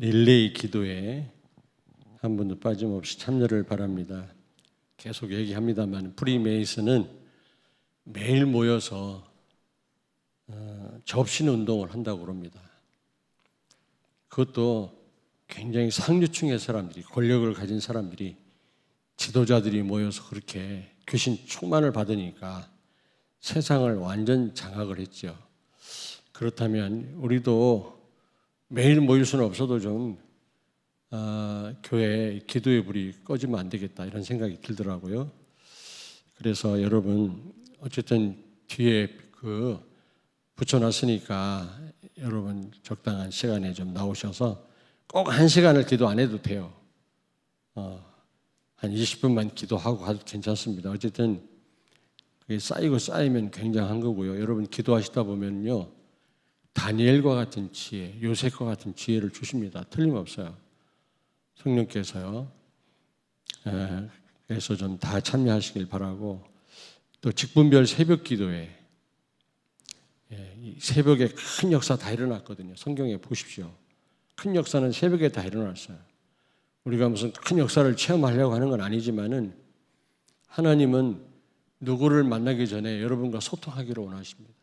릴레이 기도에 한 분도 빠짐없이 참여를 바랍니다. 계속 얘기합니다만 프리메이슨은 매일 모여서 접신 운동을 한다고 그럽니다. 그것도 굉장히 상류층의 사람들이, 권력을 가진 사람들이, 지도자들이 모여서 그렇게 귀신 충만을 받으니까 세상을 완전 장악을 했죠. 그렇다면 우리도 매일 모일 수는 없어도 좀 교회 기도의 불이 꺼지면 안 되겠다 이런 생각이 들더라고요. 그래서 여러분 어쨌든 뒤에 붙여놨으니까 여러분 적당한 시간에 좀 나오셔서 꼭 1시간을 기도 안 해도 돼요. 한 20분만 기도하고 가도 괜찮습니다. 어쨌든 그게 쌓이고 쌓이면 굉장한 거고요. 여러분 기도하시다 보면요, 다니엘과 같은 지혜, 요셉과 같은 지혜를 주십니다. 틀림없어요. 성령께서요. 그래서 좀 다 참여하시길 바라고, 또 직분별 새벽 기도에 새벽에 큰 역사 다 일어났거든요. 성경에 보십시오. 큰 역사는 새벽에 다 일어났어요. 우리가 무슨 큰 역사를 체험하려고 하는 건 아니지만은 하나님은 누구를 만나기 전에 여러분과 소통하기를 원하십니다.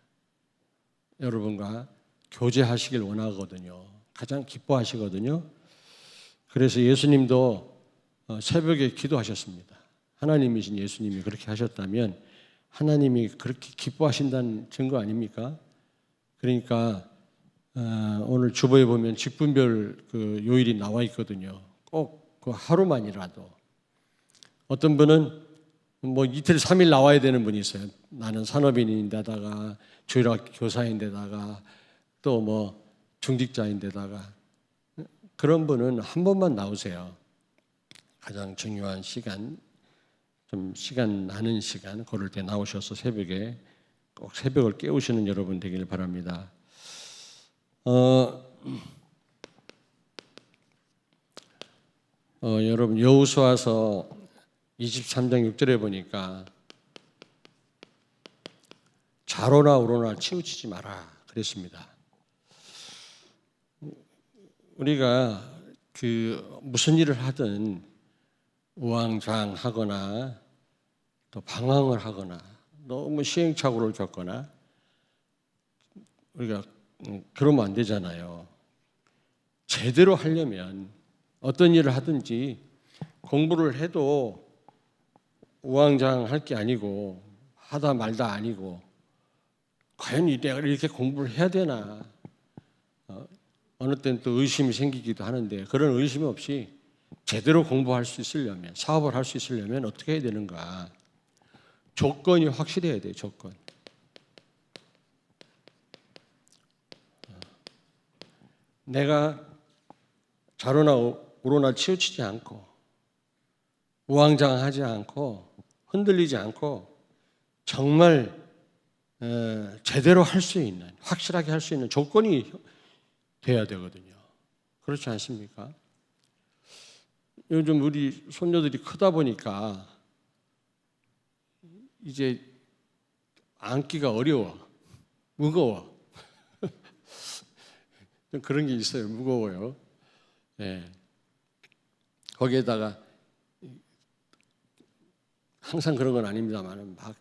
여러분과 교제하시길 원하거든요. 가장 기뻐하시거든요. 그래서 예수님도 새벽에 기도하셨습니다. 하나님이신 예수님이 그렇게 하셨다면 하나님이 그렇게 기뻐하신다는 증거 아닙니까? 그러니까 오늘 주보에 보면 직분별 요일이 나와 있거든요. 꼭 그 하루만이라도. 어떤 분은 뭐 이틀 3일 나와야 되는 분이 있어요. 나는 산업인인데다가 주일학 교사인데다가 또 뭐 중직자인데다가, 그런 분은 한 번만 나오세요. 가장 중요한 시간, 좀 시간 나는 시간 고를 때 나오셔서 새벽에 꼭 새벽을 깨우시는 여러분 되길 바랍니다. 여러분 여호수아서 23장 6절에 보니까 좌로나 우로나 치우치지 마라 그랬습니다. 우리가 무슨 일을 하든 우왕좌왕하거나 또 방황을 하거나 너무 시행착오를 겪거나 우리가 그러면 안 되잖아요. 제대로 하려면 어떤 일을 하든지 공부를 해도 우왕좌왕할 게 아니고 하다 말다 아니고, 과연 내가 이렇게 공부를 해야 되나, 어느 때는 또 의심이 생기기도 하는데, 그런 의심 없이 제대로 공부할 수 있으려면, 사업을 할 수 있으려면 어떻게 해야 되는가? 조건이 확실해야 돼요. 조건. 내가 좌로나 우로나 치우치지 않고 우왕좌왕하지 않고 흔들리지 않고 정말 제대로 할 수 있는, 확실하게 할 수 있는 조건이 돼야 되거든요. 그렇지 않습니까? 요즘 우리 손녀들이 크다 보니까 이제 안기가 어려워, 무거워. 좀 그런 게 있어요. 무거워요. 네. 거기에다가 항상 그런 건 아닙니다만 막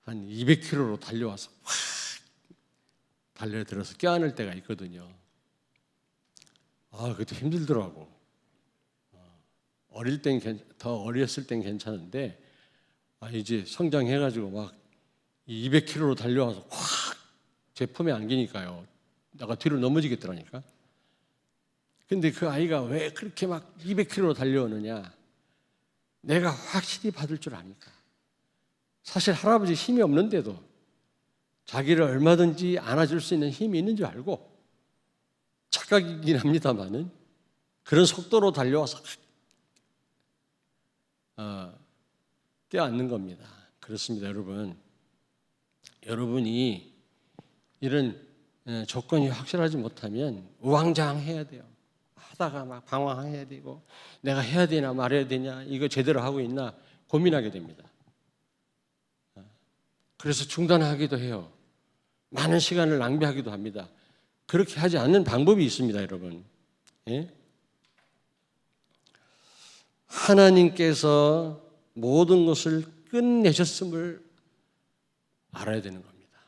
한 200km로 달려와서 확 달려들어서 껴안을 때가 있거든요. 그것도 힘들더라고. 어릴 땐 더 어렸을 땐 괜찮은데 이제 성장해가지고 막 200km로 달려와서 확 제 품에 안기니까요. 내가 뒤로 넘어지겠더라니까. 근데 그 아이가 왜 그렇게 막 200km로 달려오느냐? 내가 확실히 받을 줄 아니까. 사실 할아버지 힘이 없는데도 자기를 얼마든지 안아줄 수 있는 힘이 있는 줄 알고, 착각이긴 합니다만은 그런 속도로 달려와서 껴안는 겁니다. 그렇습니다, 여러분. 여러분이 이런 조건이 확실하지 못하면 우왕좌왕해야 돼요. 하다가 막 방황해야 되고, 내가 해야 되나 말해야 되냐, 이거 제대로 하고 있나 고민하게 됩니다. 그래서 중단하기도 해요. 많은 시간을 낭비하기도 합니다. 그렇게 하지 않는 방법이 있습니다, 여러분. 예? 하나님께서 모든 것을 끝내셨음을 알아야 되는 겁니다.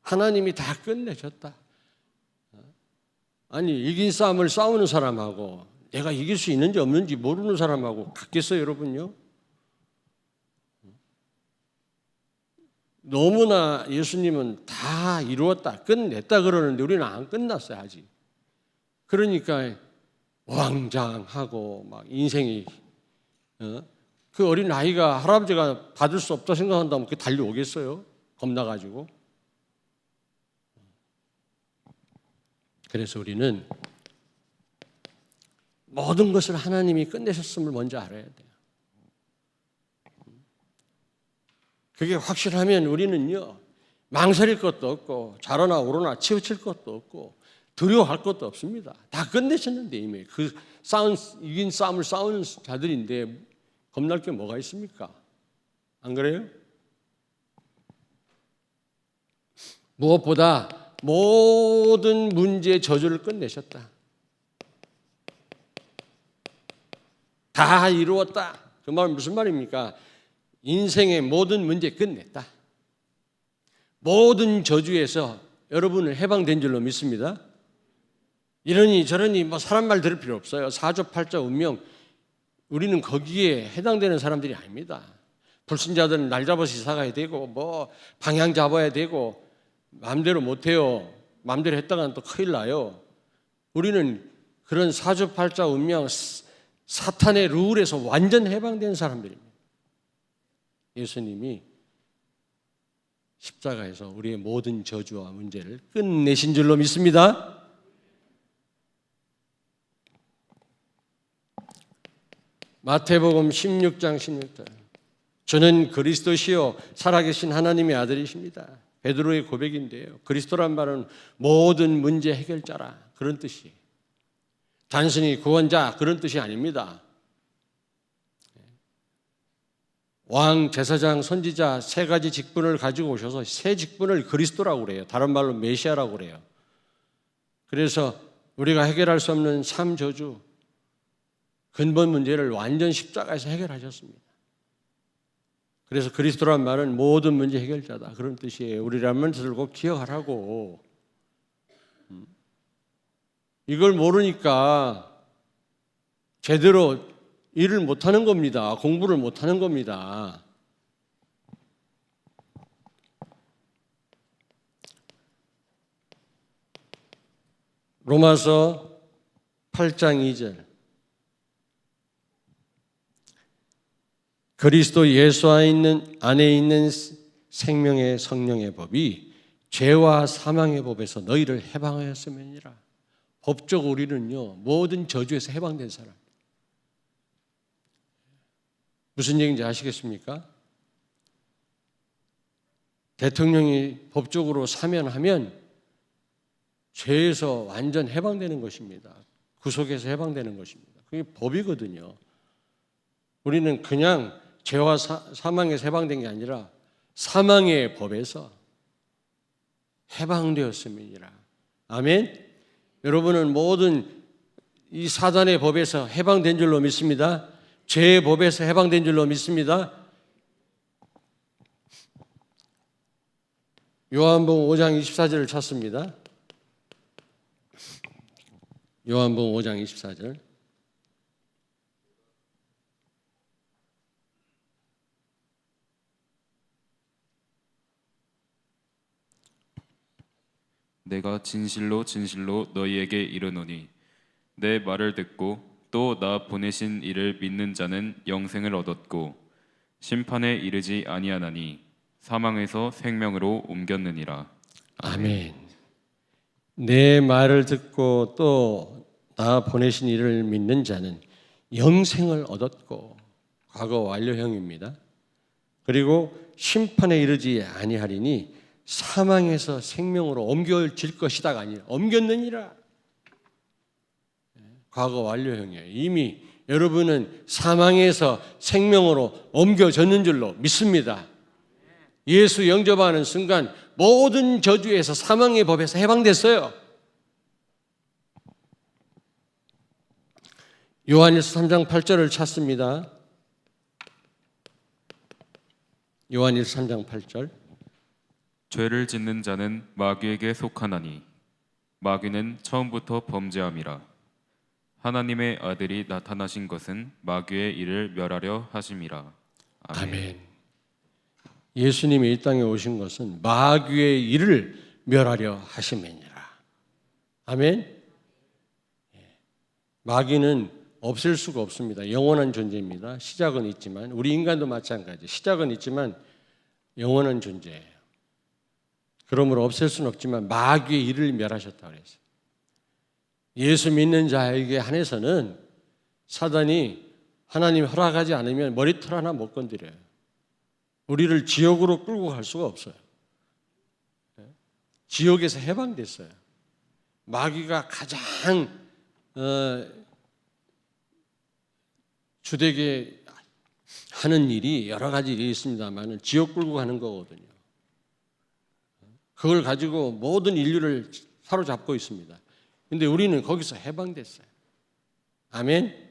하나님이 다 끝내셨다. 아니, 이긴 싸움을 싸우는 사람하고 내가 이길 수 있는지 없는지 모르는 사람하고 같겠어요, 여러분요? 너무나 예수님은 다 이루었다, 끝냈다 그러는데 우리는 안 끝났어요, 아직. 그러니까 왕장하고 막 인생이 그 어린 아이가 할아버지가 받을 수 없다 생각한다면 그게 달려오겠어요? 겁나가지고. 그래서 우리는 모든 것을 하나님이 끝내셨음을 먼저 알아야 돼요. 그게 확실하면 우리는요, 망설일 것도 없고 좌로나 우로나 치우칠 것도 없고 두려워할 것도 없습니다. 다 끝내셨는데 이미 그 이긴 싸움을 싸우는 자들인데 겁날 게 뭐가 있습니까? 안 그래요? 무엇보다 모든 문제의 저주를 끝내셨다. 다 이루었다. 그 말은 무슨 말입니까? 인생의 모든 문제 끝냈다. 모든 저주에서 여러분을 해방된 줄로 믿습니다. 이러니 저러니 뭐 사람 말 들을 필요 없어요. 사조팔자 운명, 우리는 거기에 해당되는 사람들이 아닙니다. 불신자들은 날 잡아서 이사 가야 되고 뭐 방향 잡아야 되고 마음대로 못해요. 마음대로 했다가는 또 큰일 나요. 우리는 그런 사주팔자 운명, 사탄의 룰에서 완전 해방된 사람들입니다. 예수님이 십자가에서 우리의 모든 저주와 문제를 끝내신 줄로 믿습니다. 마태복음 16장 16절, 저는 그리스도시요 살아계신 하나님의 아들이십니다. 베드로의 고백인데요, 그리스도란 말은 모든 문제 해결자라 그런 뜻이에요. 단순히 구원자 그런 뜻이 아닙니다. 왕, 제사장, 선지자 세 가지 직분을 가지고 오셔서 세 직분을 그리스도라고 그래요. 다른 말로 메시아라고 그래요. 그래서 우리가 해결할 수 없는 삶 저주, 근본 문제를 완전 십자가에서 해결하셨습니다. 그래서 그리스도란 말은 모든 문제 해결자다 그런 뜻이에요. 우리라면 들고 기억하라고. 이걸 모르니까 제대로 일을 못하는 겁니다. 공부를 못하는 겁니다. 로마서 8장 2절, 그리스도 예수 안에 있는 생명의 성령의 법이 죄와 사망의 법에서 너희를 해방하였음이니라. 법적으로 우리는요, 모든 저주에서 해방된 사람. 무슨 얘기인지 아시겠습니까? 대통령이 법적으로 사면하면 죄에서 완전 해방되는 것입니다. 구속에서 해방되는 것입니다. 그게 법이거든요. 우리는 그냥 죄와 사망에서 해방된 게 아니라 사망의 법에서 해방되었음이니라. 아멘. 여러분은 모든 이 사단의 법에서 해방된 줄로 믿습니다. 죄의 법에서 해방된 줄로 믿습니다. 요한복음 5장 24절을 찾습니다. 요한복음 5장 24절. 내가 진실로 진실로 너희에게 이르노니 내 말을 듣고 또 나 보내신 이를 믿는 자는 영생을 얻었고 심판에 이르지 아니하나니 사망에서 생명으로 옮겼느니라. 아멘. 내 말을 듣고 또 나 보내신 이를 믿는 자는 영생을 얻었고, 과거 완료형입니다. 그리고 심판에 이르지 아니하리니 사망에서 생명으로 옮겨질 것이다가 아니라 옮겼느니라. 과거 완료형이에요. 이미 여러분은 사망에서 생명으로 옮겨졌는 줄로 믿습니다. 예수 영접하는 순간 모든 저주에서 사망의 법에서 해방됐어요. 요한일서 3장 8절을 찾습니다. 요한일서 3장 8절. 죄를 짓는 자는 마귀에게 속하나니 마귀는 처음부터 범죄함이라. 하나님의 아들이 나타나신 것은 마귀의 일을 멸하려 하심이라. 아멘. 아멘. 예수님이 이 땅에 오신 것은 마귀의 일을 멸하려 하심이니라. 아멘. 마귀는 없앨 수가 없습니다. 영원한 존재입니다. 시작은 있지만 우리 인간도 마찬가지. 시작은 있지만 영원한 존재예요. 그러므로 없앨 수는 없지만 마귀의 일을 멸하셨다고 그랬어요. 예수 믿는 자에게 한해서는 사단이 하나님 허락하지 않으면 머리털 하나 못 건드려요. 우리를 지옥으로 끌고 갈 수가 없어요. 지옥에서 해방됐어요. 마귀가 가장 주되게 하는 일이 여러 가지 일이 있습니다만 지옥 끌고 가는 거거든요. 그걸 가지고 모든 인류를 사로잡고 있습니다. 근데 우리는 거기서 해방됐어요. 아멘.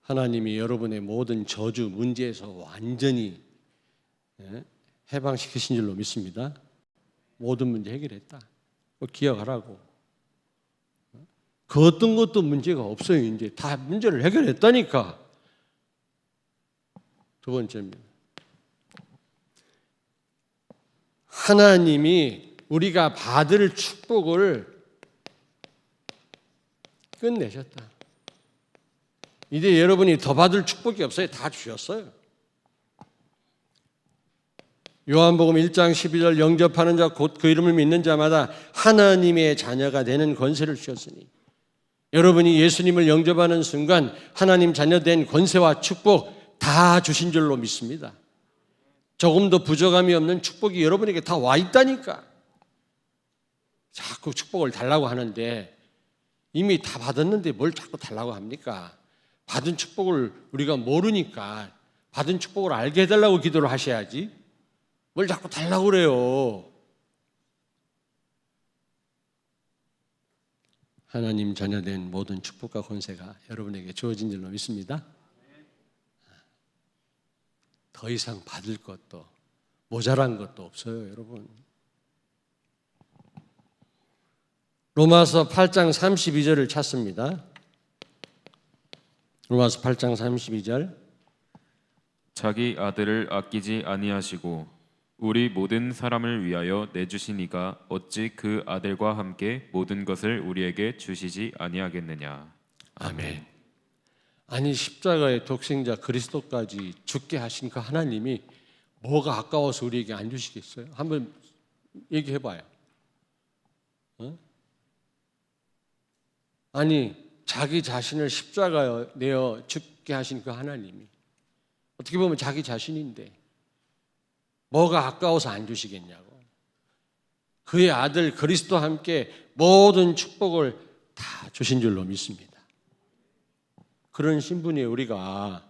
하나님이 여러분의 모든 저주 문제에서 완전히 해방시키신 줄로 믿습니다. 모든 문제 해결했다. 기억하라고. 그 어떤 것도 문제가 없어요. 이제 다 문제를 해결했다니까. 두 번째입니다. 하나님이 우리가 받을 축복을 끝내셨다. 이제 여러분이 더 받을 축복이 없어요. 다 주셨어요. 요한복음 1장 12절 영접하는 자 곧 그 이름을 믿는 자마다 하나님의 자녀가 되는 권세를 주셨으니 여러분이 예수님을 영접하는 순간 하나님 자녀된 권세와 축복 다 주신 줄로 믿습니다. 조금도 부족함이 없는 축복이 여러분에게 다 와 있다니까. 자꾸 축복을 달라고 하는데 이미 다 받았는데 뭘 자꾸 달라고 합니까? 받은 축복을 우리가 모르니까 받은 축복을 알게 해달라고 기도를 하셔야지 뭘 자꾸 달라고 그래요. 하나님 자녀된 모든 축복과 권세가 여러분에게 주어진 줄로 믿습니다. 더 이상 받을 것도 모자란 것도 없어요, 여러분. 로마서 8장 32절을 찾습니다. 로마서 8장 32절. 자기 아들을 아끼지 아니하시고 우리 모든 사람을 위하여 내주시니가 어찌 그 아들과 함께 모든 것을 우리에게 주시지 아니하겠느냐. 아멘. 아니 십자가의 독생자 그리스도까지 죽게 하신 그 하나님이 뭐가 아까워서 우리에게 안 주시겠어요? 한번 얘기해 봐요. 아니 자기 자신을 십자가에 내어 죽게 하신 그 하나님이 어떻게 보면 자기 자신인데 뭐가 아까워서 안 주시겠냐고. 그의 아들 그리스도와 함께 모든 축복을 다 주신 줄로 믿습니다. 그런 신분이 우리가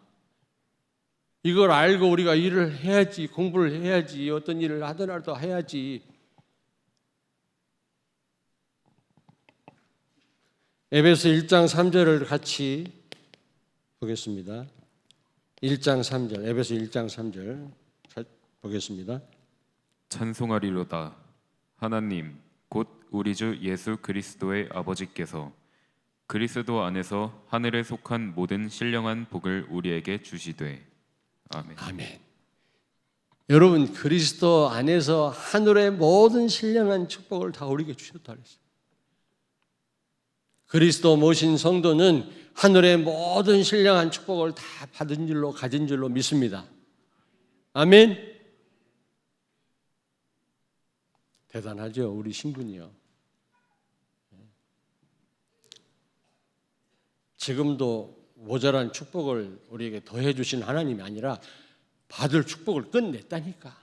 이걸 알고 우리가 일을 해야지, 공부를 해야지, 어떤 일을 하더라도 해야지. 에베소 1장 3절을 같이 보겠습니다. 1장 3절, 에베소 1장 3절 보겠습니다. 찬송하리로다. 하나님 곧 우리 주 예수 그리스도의 아버지께서 그리스도 안에서 하늘에 속한 모든 신령한 복을 우리에게 주시되. 아멘. 아멘. 여러분 그리스도 안에서 하늘의 모든 신령한 축복을 다 우리에게 주셨다 그랬어요. 그리스도 모신 성도는 하늘의 모든 신령한 축복을 다 받은 줄로 가진 줄로 믿습니다. 아멘. 대단하죠, 우리 신분이요. 지금도 모자란 축복을 우리에게 더해 주신 하나님이 아니라 받을 축복을 끝냈다니까.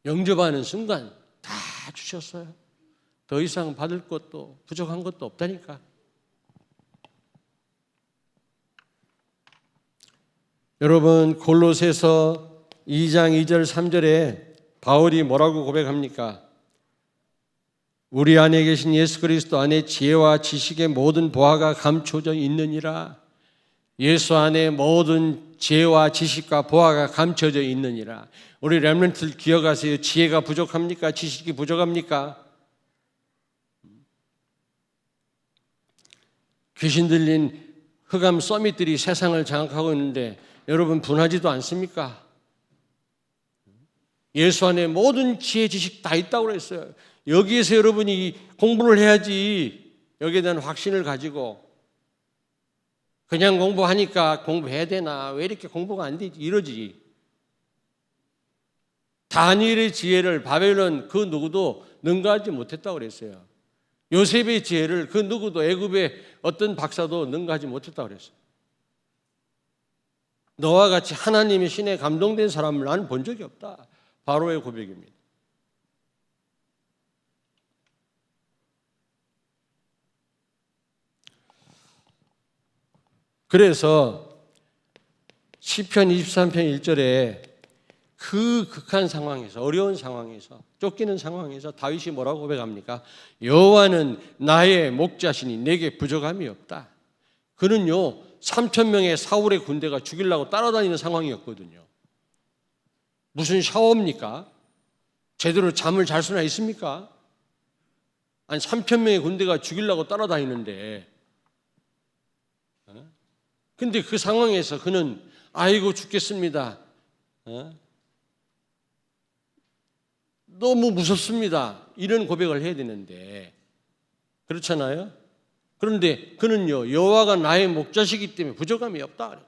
영접하는 순간 다 주셨어요. 더 이상 받을 것도 부족한 것도 없다니까. 여러분 골로새서 2장 2절 3절에 바울이 뭐라고 고백합니까? 우리 안에 계신 예수 그리스도 안에 지혜와 지식의 모든 보화가 감춰져 있느니라. 예수 안에 모든 지혜와 지식과 보화가 감춰져 있느니라. 우리 렘넌트를 기억하세요. 지혜가 부족합니까? 지식이 부족합니까? 귀신 들린 흑암 서밋들이 세상을 장악하고 있는데 여러분 분하지도 않습니까? 예수 안에 모든 지혜 지식 다 있다고 그랬어요. 여기에서 여러분이 공부를 해야지. 여기에 대한 확신을 가지고 그냥 공부하니까 공부해야 되나? 왜 이렇게 공부가 안 되지? 이러지. 다니엘의 지혜를 바벨론 그 누구도 능가하지 못했다고 그랬어요. 요셉의 지혜를 그 누구도 애굽의 어떤 박사도 능가하지 못했다고 그랬어요. 너와 같이 하나님의 신에 감동된 사람을 나는 본 적이 없다. 바로의 고백입니다. 그래서 시편 23편 1절에 그 극한 상황에서 어려운 상황에서 쫓기는 상황에서 다윗이 뭐라고 고백합니까? 여호와는 나의 목자시니 내게 부족함이 없다. 그는요 3,000명의 사울의 군대가 죽이려고 따라다니는 상황이었거든요. 무슨 샤워입니까? 제대로 잠을 잘 수나 있습니까? 아니 3,000명의 군대가 죽이려고 따라다니는데 근데 그 상황에서 그는 아이고 죽겠습니다. 너무 무섭습니다. 이런 고백을 해야 되는데 그렇잖아요. 그런데 그는요 여호와가 나의 목자시기 때문에 부족함이 없다.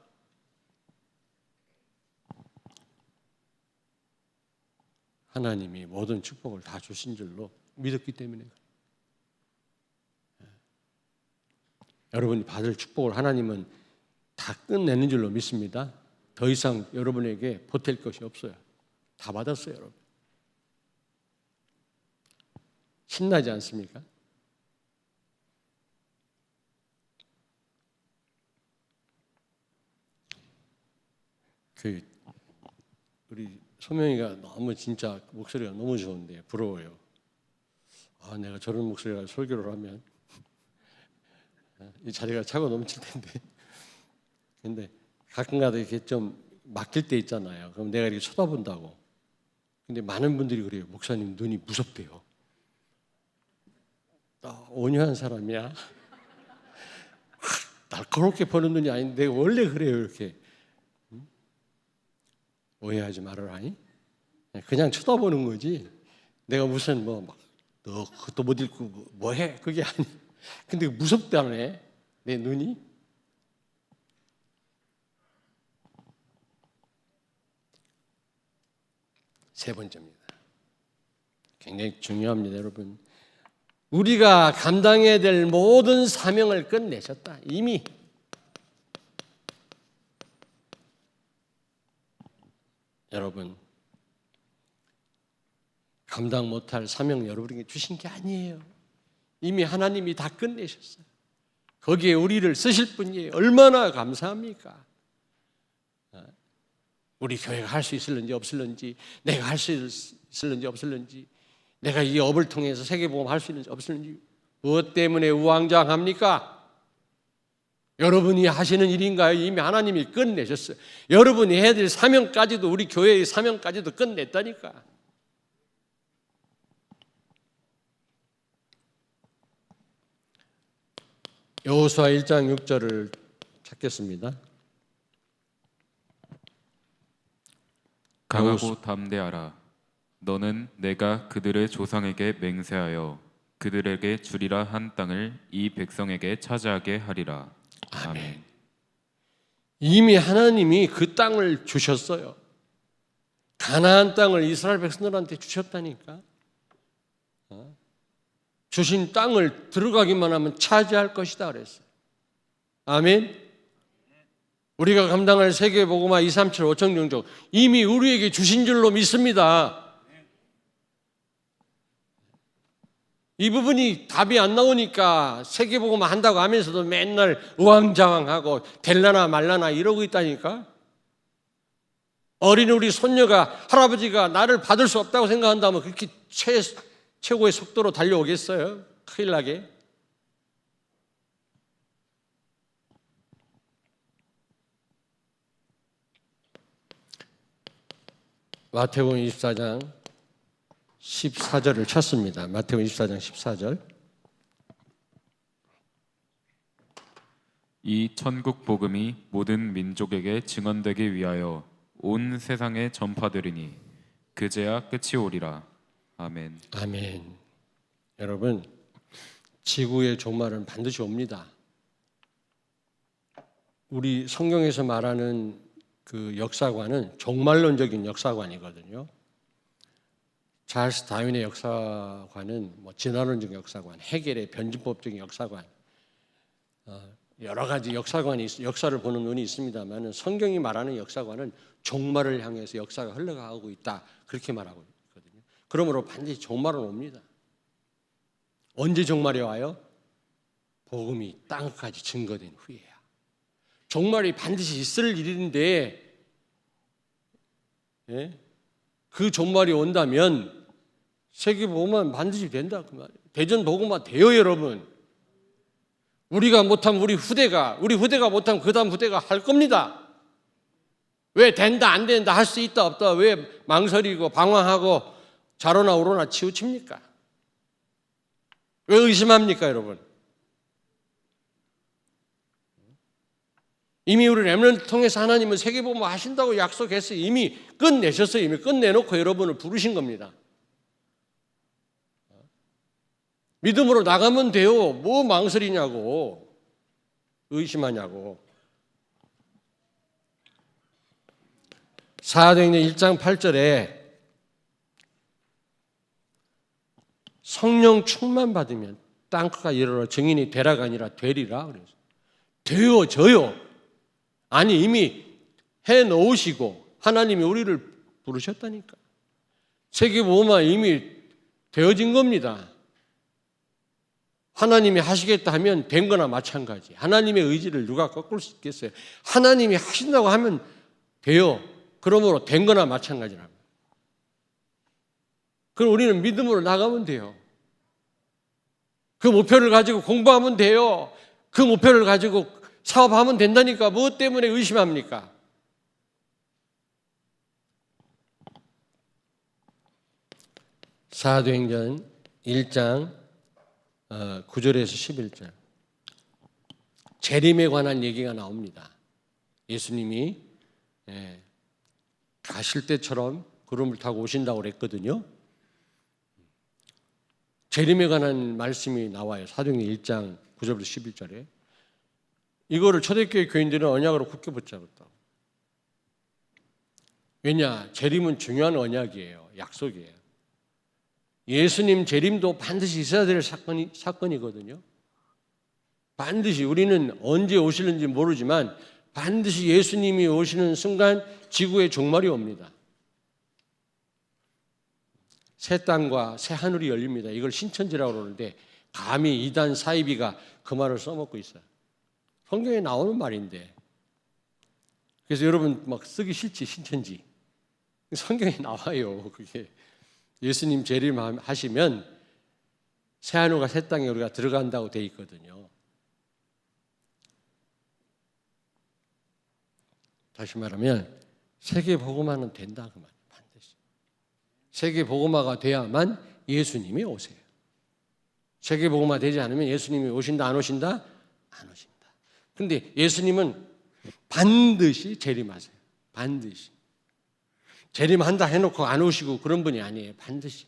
하나님이 모든 축복을 다 주신 줄로 믿었기 때문에 여러분이 받을 축복을 하나님은 다 끝내는 줄로 믿습니다. 더 이상 여러분에게 보탤 것이 없어요. 다 받았어요, 여러분. 신나지 않습니까? 우리 소명이가 너무 진짜 목소리가 너무 좋은데 부러워요. 아, 내가 저런 목소리가 설교를 하면 이 자리가 차고 넘칠 텐데. 근데 가끔가다 이렇게 좀 막힐 때 있잖아요. 그럼 내가 이렇게 쳐다본다고. 근데 많은 분들이 그래요. 목사님 눈이 무섭대요. 나 온유한 사람이야. 날카롭게 보는 눈이 아닌데 원래 그래요. 이렇게. 오해하지 말아라. 그냥 쳐다보는 거지. 내가 무슨 너 그것도 못 읽고 뭐해? 그게 아니. 근데 무섭다네. 내 눈이. 세 번째입니다. 굉장히 중요합니다, 여러분. 우리가 감당해야 될 모든 사명을 끝내셨다. 이미. 여러분, 감당 못할 사명 여러분에게 주신 게 아니에요. 이미 하나님이 다 끝내셨어요. 거기에 우리를 쓰실 분이에요. 얼마나 감사합니까? 우리 교회가 할 수 있을는지 없을는지, 내가 할 수 있을는지 없을는지, 내가 이 업을 통해서 세계복음 할 수 있는지 없을는지, 무엇 때문에 우왕좌왕합니까? 여러분이 하시는 일인가요? 이미 하나님이 끝내셨어요. 여러분이 해야 될 사명까지도, 우리 교회의 사명까지도 끝냈다니까. 여호수아 1장 6절을 찾겠습니다. 강하고 담대하라. 너는 내가 그들의 조상에게 맹세하여 그들에게 주리라 한 땅을 이 백성에게 차지하게 하리라. 아멘. 이미 하나님이 그 땅을 주셨어요. 가나안 땅을 이스라엘 백성들한테 주셨다니까. 주신 땅을 들어가기만 하면 차지할 것이다 그랬어요. 아멘. 우리가 감당할 세계복음화 2, 3, 7, 5천 종족 이미 우리에게 주신 줄로 믿습니다. 이 부분이 답이 안 나오니까 세계복음화 한다고 하면서도 맨날 우왕좌왕하고 될라나 말라나 이러고 있다니까. 어린 우리 손녀가 할아버지가 나를 받을 수 없다고 생각한다면 그렇게 최고의 속도로 달려오겠어요? 큰일 나게. 마태복음 24장 14절을 찾습니다. 마태복음 24장 14절. 이 천국 복음이 모든 민족에게 증언되기 위하여 온 세상에 전파되리니 그제야 끝이 오리라. 아멘. 아멘. 여러분, 지구의 종말은 반드시 옵니다. 우리 성경에서 말하는 그 역사관은 종말론적인 역사관이거든요. 찰스 다윈의 역사관은 진화론적 역사관, 해겔의 변증법적인 역사관, 여러 가지 역사를 보는 눈이 있습니다만 성경이 말하는 역사관은 종말을 향해서 역사가 흘러가고 있다, 그렇게 말하고 있거든요. 그러므로 반드시 종말은 옵니다. 언제 종말이 와요? 복음이 땅까지 증거된 후에야. 종말이 반드시 있을 일인데, 그 종말이 온다면 세계복음화는 반드시 된다, 그 말이에요. 대전복음화 돼요, 여러분. 우리가 못하면 우리 후대가 못하면 그 다음 후대가 할 겁니다. 왜 된다 안 된다 할 수 있다 없다 왜 망설이고 방황하고 좌로나 우로나 치우칩니까? 왜 의심합니까, 여러분? 이미 우리 렘넌트 통해서 하나님은 세계복음화 하신다고 약속해서 이미 끝내셨어요. 이미 끝내놓고 여러분을 부르신 겁니다. 믿음으로 나가면 돼요. 뭐 망설이냐고, 의심하냐고. 사도행전 1장 8절에 성령 충만 받으면 땅끝가 이르러 증인이 되라가 아니라 되리라 그랬어요. 되어져요. 아니 이미 해놓으시고 하나님이 우리를 부르셨다니까. 세계복음화 이미 되어진 겁니다. 하나님이 하시겠다 하면 된 거나 마찬가지. 하나님의 의지를 누가 꺾을 수 있겠어요? 하나님이 하신다고 하면 돼요. 그러므로 된 거나 마찬가지랍니다. 그럼 우리는 믿음으로 나가면 돼요. 그 목표를 가지고 공부하면 돼요. 그 목표를 가지고 사업하면 된다니까. 무엇 때문에 의심합니까? 사도행전 1장 9절에서 11절. 재림에 관한 얘기가 나옵니다. 예수님이 가실 때처럼 구름을 타고 오신다고 그랬거든요. 재림에 관한 말씀이 나와요. 사도행전 1장 9절부터 11절에. 이거를 초대교회 교인들은 언약으로 굳게 붙잡았다. 왜냐? 재림은 중요한 언약이에요. 약속이에요. 예수님 재림도 반드시 있어야 될 사건이거든요. 반드시 우리는 언제 오시는지 모르지만 반드시 예수님이 오시는 순간 지구의 종말이 옵니다. 새 땅과 새 하늘이 열립니다. 이걸 신천지라고 그러는데 감히 이단 사이비가 그 말을 써먹고 있어요. 성경에 나오는 말인데. 그래서 여러분 막 쓰기 싫지, 신천지. 성경에 나와요, 그게. 예수님 재림하시면 새 하늘과 새 땅에 우리가 들어간다고 돼 있거든요. 다시 말하면 세계 복음화는 된다 그 말이에요. 반드시. 세계 복음화가 돼야만 예수님이 오세요. 세계 복음화 되지 않으면 예수님이 오신다 안 오신다? 안 오신다. 근데 예수님은 반드시 재림하세요. 반드시. 재림한다 해놓고 안 오시고 그런 분이 아니에요. 반드시.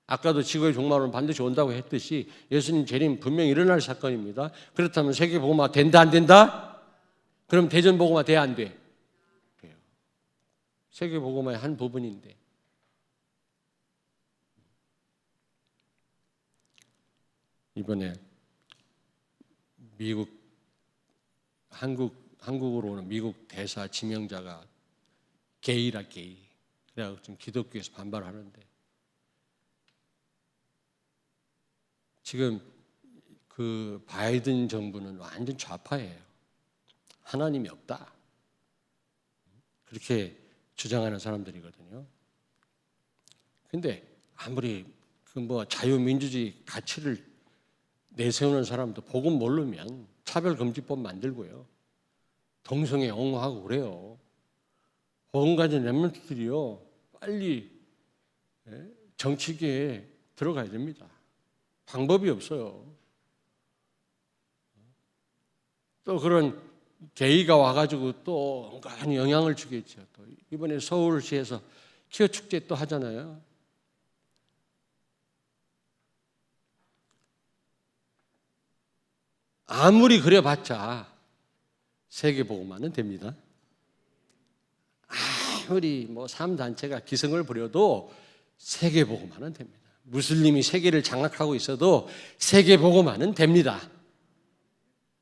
아까도 지구의 종말은 반드시 온다고 했듯이 예수님 재림 분명히 일어날 사건입니다. 그렇다면 세계 복음화 된다 안 된다? 그럼 대전 복음화 돼야 안 돼? 돼요. 세계 복음화의 한 부분인데. 이번에 한국으로 오는 미국 대사 지명자가 게이라 게이. 그래서 좀 기독교에서 반발하는데 지금 그 바이든 정부는 완전 좌파예요. 하나님이 없다. 그렇게 주장하는 사람들이거든요. 근데 아무리 그 뭐 자유민주주의 가치를 내세우는 사람도 복음 모르면 차별금지법 만들고요. 동성애 옹호하고 그래요. 복음 가진 렘넌트들이요. 빨리 정치계에 들어가야 됩니다. 방법이 없어요. 또 그런 게이가 와가지고 또 온갖 영향을 주겠죠. 또 이번에 서울시에서 퀴어 축제 또 하잖아요. 아무리 그래봤자 세계복음화는 됩니다. 아무리 뭐 3단체가 기승을 부려도 세계복음화는 됩니다. 무슬림이 세계를 장악하고 있어도 세계복음화는 됩니다.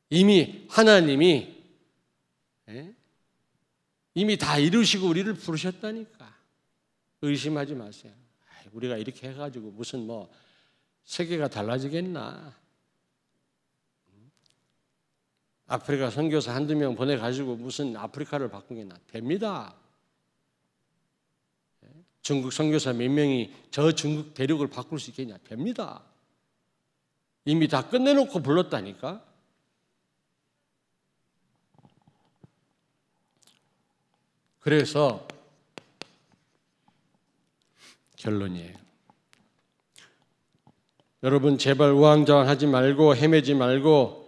이미 하나님이 이미 다 이루시고 우리를 부르셨다니까. 의심하지 마세요. 우리가 이렇게 해가지고 무슨 뭐 세계가 달라지겠나. 아프리카 선교사 한두 명 보내가지고 무슨 아프리카를 바꾸겠나. 됩니다. 중국 선교사 몇 명이 저 중국 대륙을 바꿀 수 있겠냐. 됩니다. 이미 다 끝내놓고 불렀다니까. 그래서 결론이에요. 여러분 제발 우왕좌왕하지 말고 헤매지 말고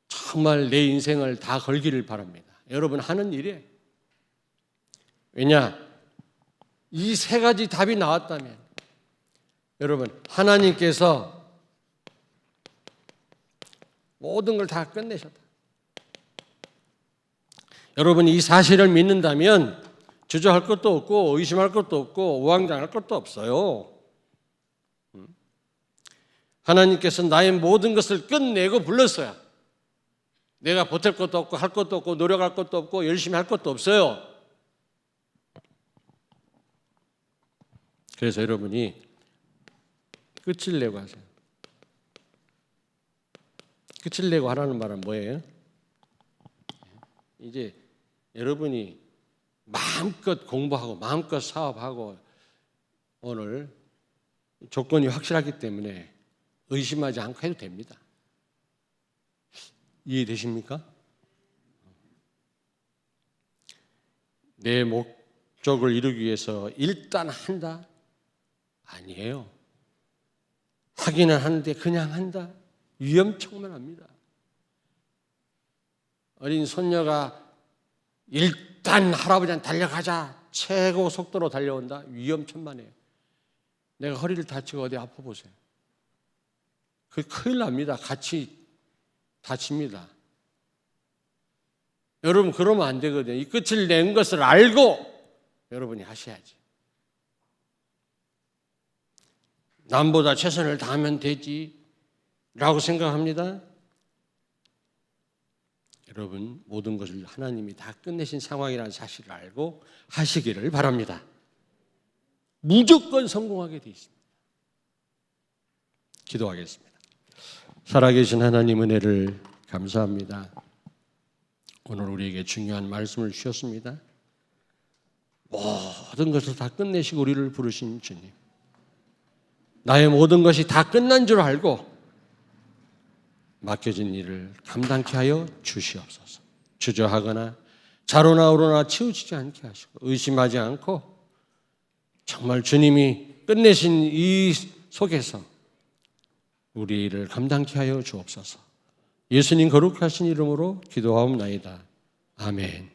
정말 내 인생을 다 걸기를 바랍니다. 여러분 하는 일에. 왜냐? 이 세 가지 답이 나왔다면 여러분 하나님께서 모든 걸 다 끝내셨다. 여러분 이 사실을 믿는다면 주저할 것도 없고 의심할 것도 없고 우왕좌왕할 것도 없어요. 하나님께서 나의 모든 것을 끝내고 불렀어요. 내가 보탤 것도 없고 할 것도 없고 노력할 것도 없고 열심히 할 것도 없어요. 그래서 여러분이 끝을 내고 하세요. 끝을 내고 하라는 말은 뭐예요? 이제 여러분이 마음껏 공부하고 마음껏 사업하고 오늘 조건이 확실하기 때문에 의심하지 않고 해도 됩니다. 이해되십니까? 내 목적을 이루기 위해서 일단 한다? 아니에요. 하기는 하는데 그냥 한다? 위험천만합니다. 어린 손녀가 일단 할아버지한테 달려가자 최고 속도로 달려온다? 위험천만해요. 내가 허리를 다치고 어디 아파보세요. 그 큰일 납니다. 같이 다칩니다. 여러분 그러면 안 되거든요. 이 끝을 낸 것을 알고 여러분이 하셔야지. 남보다 최선을 다하면 되지 라고 생각합니다. 여러분 모든 것을 하나님이 다 끝내신 상황이라는 사실을 알고 하시기를 바랍니다. 무조건 성공하게 되어 있습니다. 기도하겠습니다. 살아계신 하나님 은혜를 감사합니다. 오늘 우리에게 중요한 말씀을 주셨습니다. 모든 것을 다 끝내시고 우리를 부르신 주님. 나의 모든 것이 다 끝난 줄 알고 맡겨진 일을 감당케 하여 주시옵소서. 주저하거나 자로나 우로나 치우치지 않게 하시고 의심하지 않고 정말 주님이 끝내신 이 속에서 우리 일을 감당케 하여 주옵소서. 예수님 거룩하신 이름으로 기도하옵나이다. 아멘.